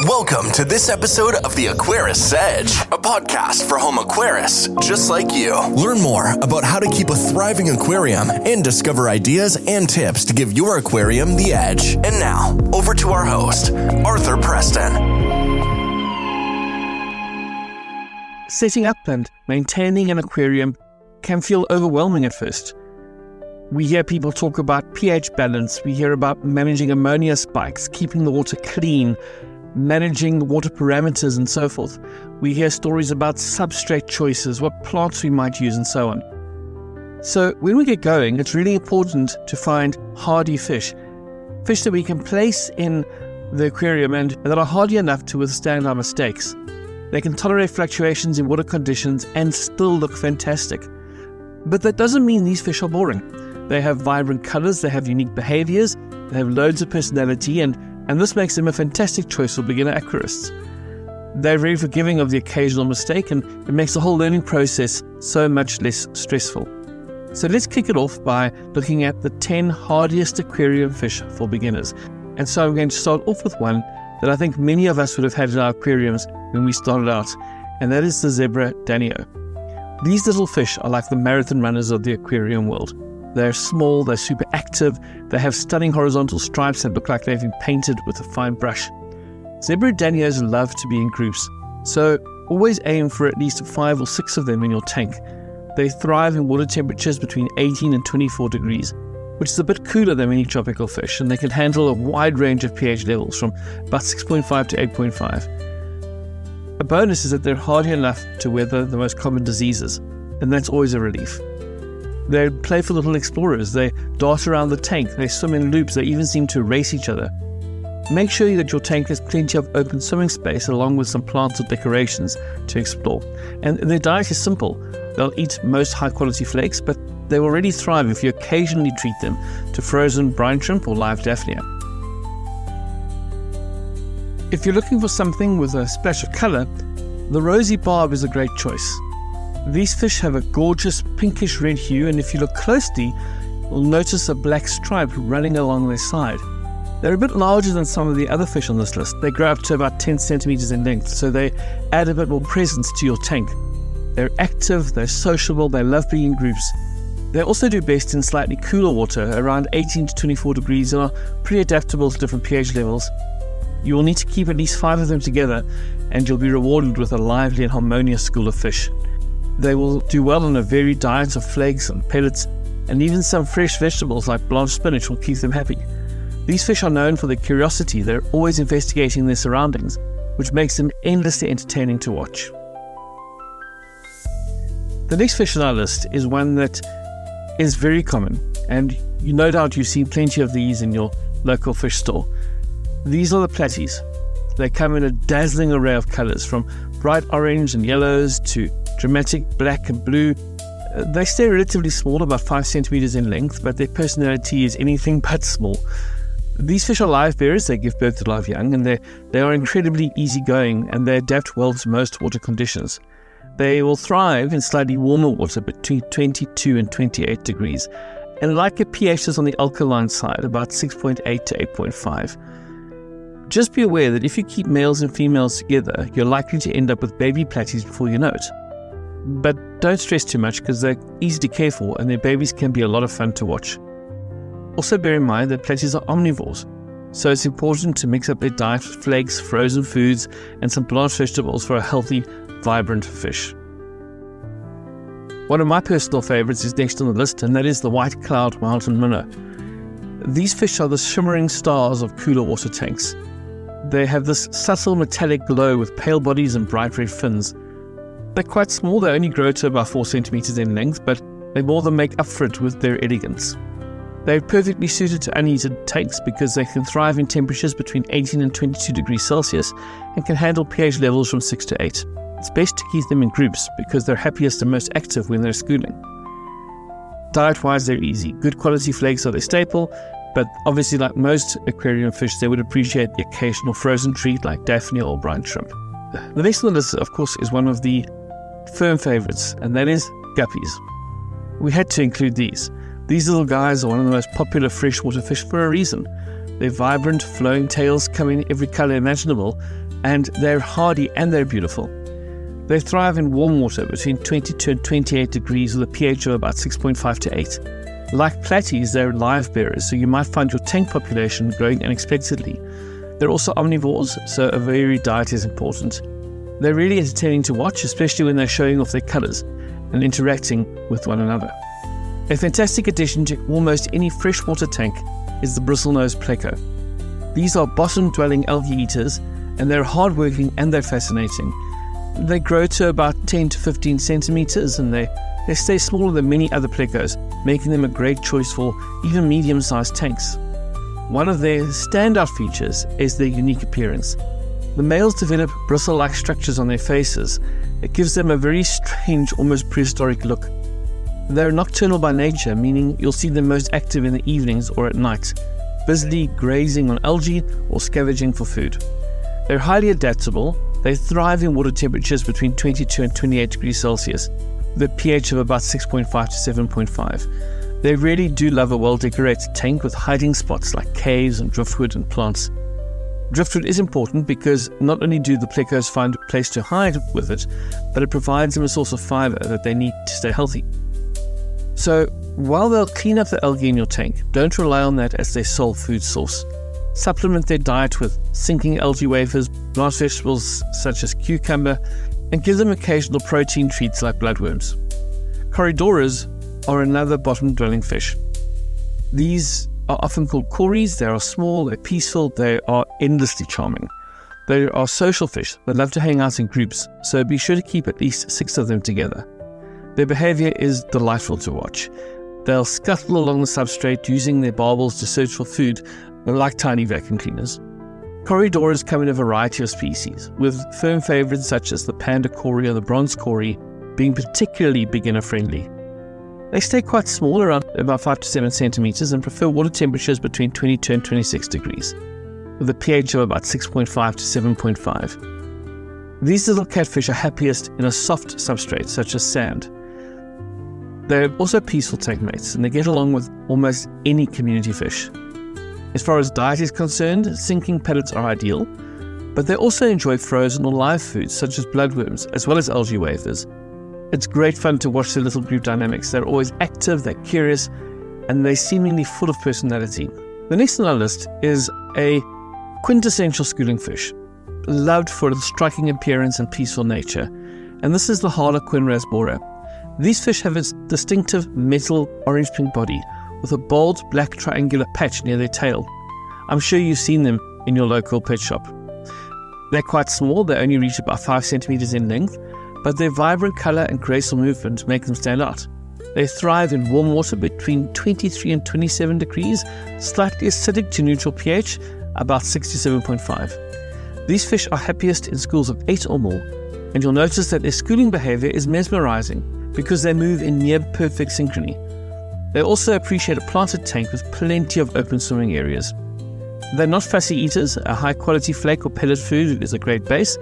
Welcome to this episode of the Aquarist's Edge, a podcast for home aquarists just like you. Learn more about how to keep a thriving aquarium and discover ideas and tips to give your aquarium the edge. And now, over to our host, Arthur Preston. Setting up and maintaining an aquarium can feel overwhelming at first. We hear people talk about pH balance, we hear about managing ammonia spikes, keeping the water clean, managing the water parameters and so forth. We hear stories about substrate choices, what plants we might use and so on. So when we get going, it's really important to find hardy fish that we can place in the aquarium and that are hardy enough to withstand our mistakes. They can tolerate fluctuations in water conditions and still look fantastic. But that doesn't mean these fish are boring. They have vibrant colors, they have unique behaviors, they have loads of personality, and this makes them a fantastic choice for beginner aquarists. They're very forgiving of the occasional mistake, and it makes the whole learning process so much less stressful. So let's kick it off by looking at the 10 hardiest aquarium fish for beginners. And so I'm going to start off with one that I think many of us would have had in our aquariums when we started out, and that is the zebra danio. These little fish are like the marathon runners of the aquarium world. They're small, they're super active, they have stunning horizontal stripes that look like they've been painted with a fine brush. Zebra danios love to be in groups, so always aim for at least 5 or 6 of them in your tank. They thrive in water temperatures between 18 and 24 degrees, which is a bit cooler than many tropical fish, and they can handle a wide range of pH levels from about 6.5 to 8.5. A bonus is that they're hardy enough to weather the most common diseases, and that's always a relief. They're playful little explorers, they dart around the tank, they swim in loops, they even seem to race each other. Make sure that your tank has plenty of open swimming space along with some plants or decorations to explore. And their diet is simple. They'll eat most high quality flakes, but they will really thrive if you occasionally treat them to frozen brine shrimp or live daphnia. If you're looking for something with a splash of colour, the rosy barb is a great choice. These fish have a gorgeous pinkish red hue, and if you look closely, you'll notice a black stripe running along their side. They're a bit larger than some of the other fish on this list. They grow up to about 10 centimeters in length, so they add a bit more presence to your tank. They're active, they're sociable, they love being in groups. They also do best in slightly cooler water, around 18 to 24 degrees, and are pretty adaptable to different pH levels. You will need to keep at least 5 of them together, and you'll be rewarded with a lively and harmonious school of fish. They will do well on a varied diet of flakes and pellets, and even some fresh vegetables like blanched spinach will keep them happy. These fish are known for their curiosity. They're always investigating their surroundings, which makes them endlessly entertaining to watch. The next fish on our list is one that is very common, and no doubt you've seen plenty of these in your local fish store. These are the platies. They come in a dazzling array of colors, from bright orange and yellows to dramatic black and blue. They stay relatively small, about 5 centimeters in length, but their personality is anything but small. These fish are live bearers. They give birth to live young, and they are incredibly easygoing, and they adapt well to most water conditions. They will thrive in slightly warmer water between 22 and 28 degrees, and like their pHs on the alkaline side, about 6.8 to 8.5. Just be aware that if you keep males and females together, you're likely to end up with baby platies before you know it. But don't stress too much, because they're easy to care for and their babies can be a lot of fun to watch. Also bear in mind that platies are omnivores, so it's important to mix up their diet with flakes, frozen foods, and some blanched vegetables for a healthy, vibrant fish. One of my personal favourites is next on the list, and that is the white cloud mountain minnow. These fish are the shimmering stars of cooler water tanks. They have this subtle metallic glow with pale bodies and bright red fins. They're quite small, they only grow to about 4 centimeters in length, but they more than make up for it with their elegance. They're perfectly suited to unheated tanks because they can thrive in temperatures between 18 and 22 degrees Celsius and can handle pH levels from 6 to 8. It's best to keep them in groups because they're happiest and most active when they're schooling. Diet-wise, they're easy. Good quality flakes are their staple, but obviously, like most aquarium fish, they would appreciate the occasional frozen treat like daphnia or brine shrimp. The next on the list, of course, is one of the firm favorites, and that is guppies. We had to include these. These little guys are one of the most popular freshwater fish for a reason. Their vibrant, flowing tails come in every color imaginable, and they're hardy and they're beautiful. They thrive in warm water between 22 and 28 degrees with a pH of about 6.5 to 8. Like platies, they're live bearers, so you might find your tank population growing unexpectedly. They're also omnivores, so a varied diet is important. They're really entertaining to watch, especially when they're showing off their colours and interacting with one another. A fantastic addition to almost any freshwater tank is the bristlenose pleco. These are bottom-dwelling algae eaters, and they're hardworking and they're fascinating. They grow to about 10 to 15 centimeters, and they stay smaller than many other plecos, making them a great choice for even medium-sized tanks. One of their standout features is their unique appearance. The males develop bristle-like structures on their faces. It gives them a very strange, almost prehistoric look. They're nocturnal by nature, meaning you'll see them most active in the evenings or at night, busily grazing on algae or scavenging for food. They're highly adaptable. They thrive in water temperatures between 22 and 28 degrees Celsius, with a pH of about 6.5 to 7.5. They really do love a well-decorated tank with hiding spots like caves and driftwood and plants. Driftwood is important because not only do the plecos find a place to hide with it, but it provides them a source of fiber that they need to stay healthy. So, while they'll clean up the algae in your tank, don't rely on that as their sole food source. Supplement their diet with sinking algae wafers, plant vegetables such as cucumber, and give them occasional protein treats like bloodworms. Corydoras are another bottom-dwelling fish. These are often called cories. They are small, they're peaceful, they are endlessly charming. They are social fish that love to hang out in groups, so be sure to keep at least 6 of them together. Their behavior is delightful to watch. They'll scuttle along the substrate using their barbels to search for food, like tiny vacuum cleaners. Corydoras come in a variety of species, with firm favorites such as the panda cory or the bronze cory being particularly beginner-friendly. They stay quite small, around about 5 to 7 centimeters, and prefer water temperatures between 22 and 26 degrees, with a pH of about 6.5 to 7.5. These little catfish are happiest in a soft substrate, such as sand. They're also peaceful tank mates, and they get along with almost any community fish. As far as diet is concerned, sinking pellets are ideal, but they also enjoy frozen or live foods, such as bloodworms, as well as algae wafers. It's great fun to watch their little group dynamics. They're always active, they're curious, and they're seemingly full of personality. The next on our list is a quintessential schooling fish, loved for its striking appearance and peaceful nature, and this is the Harlequin rasbora. These fish have a distinctive metal orange-pink body with a bold black triangular patch near their tail. I'm sure you've seen them in your local pet shop. They're quite small, they only reach about 5 centimeters in length, but their vibrant color and graceful movement make them stand out. They thrive in warm water between 23 and 27 degrees, slightly acidic to neutral pH, about 6 to 7.5. These fish are happiest in schools of 8 or more, and you'll notice that their schooling behavior is mesmerizing because they move in near perfect synchrony. They also appreciate a planted tank with plenty of open swimming areas. They're not fussy eaters. A high-quality flake or pellet food is a great base,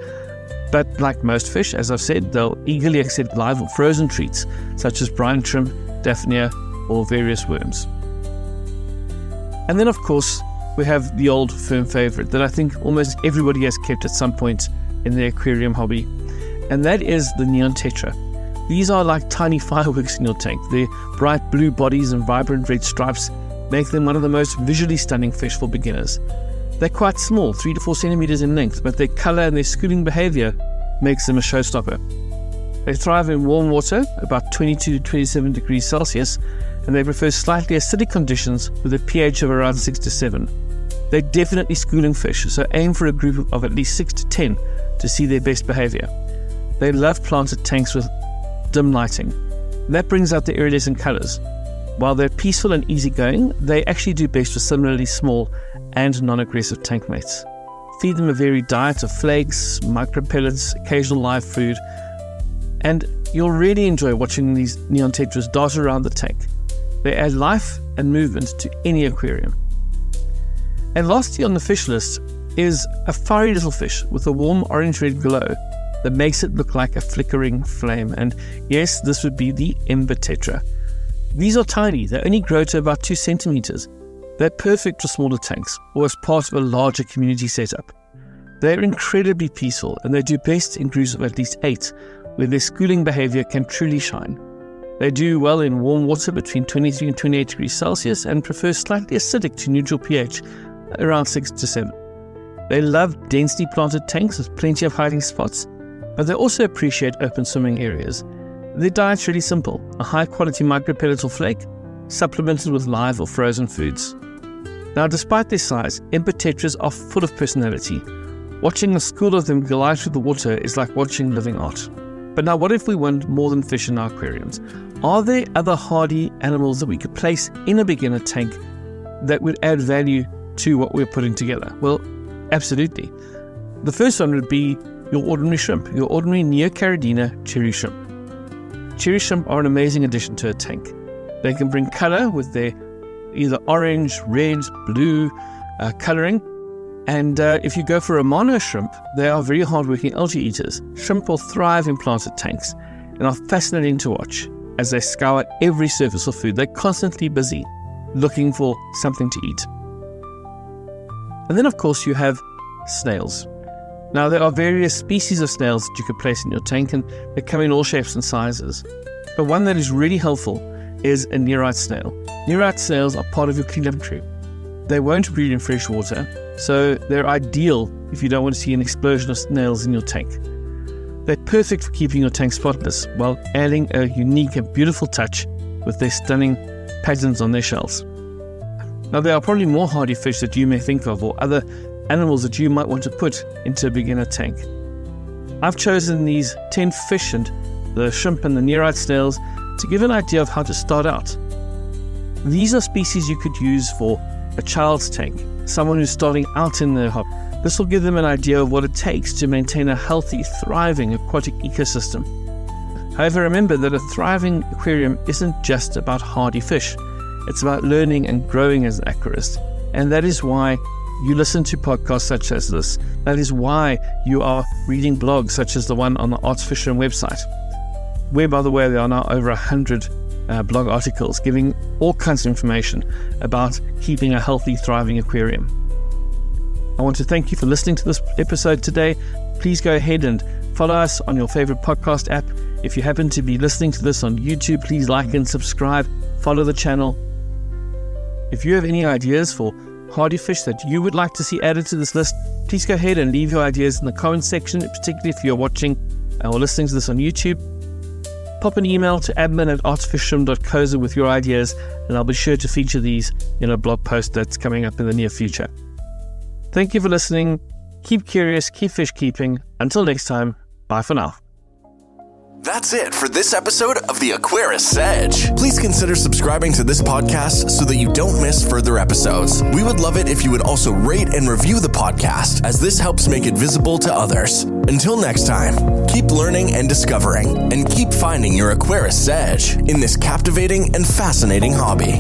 but like most fish, as I've said, they'll eagerly accept live or frozen treats, such as brine shrimp, daphnia, or various worms. And then, of course, we have the old firm favorite that I think almost everybody has kept at some point in their aquarium hobby, and that is the neon tetra. These are like tiny fireworks in your tank. Their bright blue bodies and vibrant red stripes make them one of the most visually stunning fish for beginners. They're quite small, 3 to 4 centimeters in length, but their color and their schooling behavior makes them a showstopper. They thrive in warm water, about 22 to 27 degrees Celsius, and they prefer slightly acidic conditions with a pH of around 6 to 7. They're definitely schooling fish, so aim for a group of at least 6 to 10 to see their best behavior. They love planted tanks with dim lighting. That brings out the iridescent colors. While they're peaceful and easygoing, they actually do best with similarly small and non-aggressive tank mates. Feed them a varied diet of flakes, micropellets, occasional live food, and you'll really enjoy watching these neon tetras dart around the tank. They add life and movement to any aquarium. And lastly on the fish list is a fiery little fish with a warm orange-red glow that makes it look like a flickering flame. And yes, this would be the ember tetra. These are tiny. They only grow to about 2 centimeters. They're perfect for smaller tanks or as part of a larger community setup. They're incredibly peaceful, and they do best in groups of at least 8, where their schooling behavior can truly shine. They do well in warm water between 23 and 28 degrees Celsius and prefer slightly acidic to neutral pH, around 6 to 7. They love densely planted tanks with plenty of hiding spots, but they also appreciate open swimming areas. Their diet's really simple: a high-quality micropelatal flake, supplemented with live or frozen foods. Now, despite their size, emperor tetras are full of personality. Watching a school of them glide through the water is like watching living art. But now, what if we want more than fish in our aquariums? Are there other hardy animals that we could place in a beginner tank that would add value to what we're putting together? Well, absolutely. The first one would be your ordinary shrimp, your ordinary Neocaridina cherry shrimp. Cherry shrimp are an amazing addition to a tank. They can bring color with their either orange, red, blue coloring. And if you go for a mono shrimp, they are very hardworking algae eaters. Shrimp will thrive in planted tanks and are fascinating to watch as they scour every surface of food. They're constantly busy looking for something to eat. And then, of course, you have snails. Now, there are various species of snails that you could place in your tank, and they come in all shapes and sizes. But one that is really helpful is a nearite snail. Nearite snails are part of your cleanup crew. They won't breed in fresh water, so they're ideal if you don't want to see an explosion of snails in your tank. They're perfect for keeping your tank spotless while adding a unique and beautiful touch with their stunning patterns on their shells. Now, there are probably more hardy fish that you may think of, or other animals that you might want to put into a beginner tank. I've chosen these 10 fish and the shrimp and the nearite snails to give an idea of how to start out. These are species you could use for a child's tank, someone who's starting out in their hobby. This will give them an idea of what it takes to maintain a healthy, thriving aquatic ecosystem. However, remember that a thriving aquarium isn't just about hardy fish. It's about learning and growing as an aquarist. And that is why you listen to podcasts such as this. That is why you are reading blogs such as the one on the Arts Fisherman website, where, by the way, there are now over 100 blog articles giving all kinds of information about keeping a healthy, thriving aquarium. I want to thank you for listening to this episode today. Please go ahead and follow us on your favorite podcast app. If you happen to be listening to this on YouTube, please like and subscribe. Follow the channel. If you have any ideas for hardy fish that you would like to see added to this list, please go ahead and leave your ideas in the comments section, particularly if you're watching or listening to this on YouTube. Pop an email to admin@artsfishroom.co.za with your ideas, and I'll be sure to feature these in a blog post that's coming up in the near future. Thank you for listening. Keep curious, keep fish keeping. Until next time, bye for now. That's it for this episode of the Aquarius Edge. Please consider subscribing to this podcast so that you don't miss further episodes. We would love it if you would also rate and review the podcast, as this helps make it visible to others. Until next time, keep learning and discovering, and keep finding your Aquarius Edge in this captivating and fascinating hobby.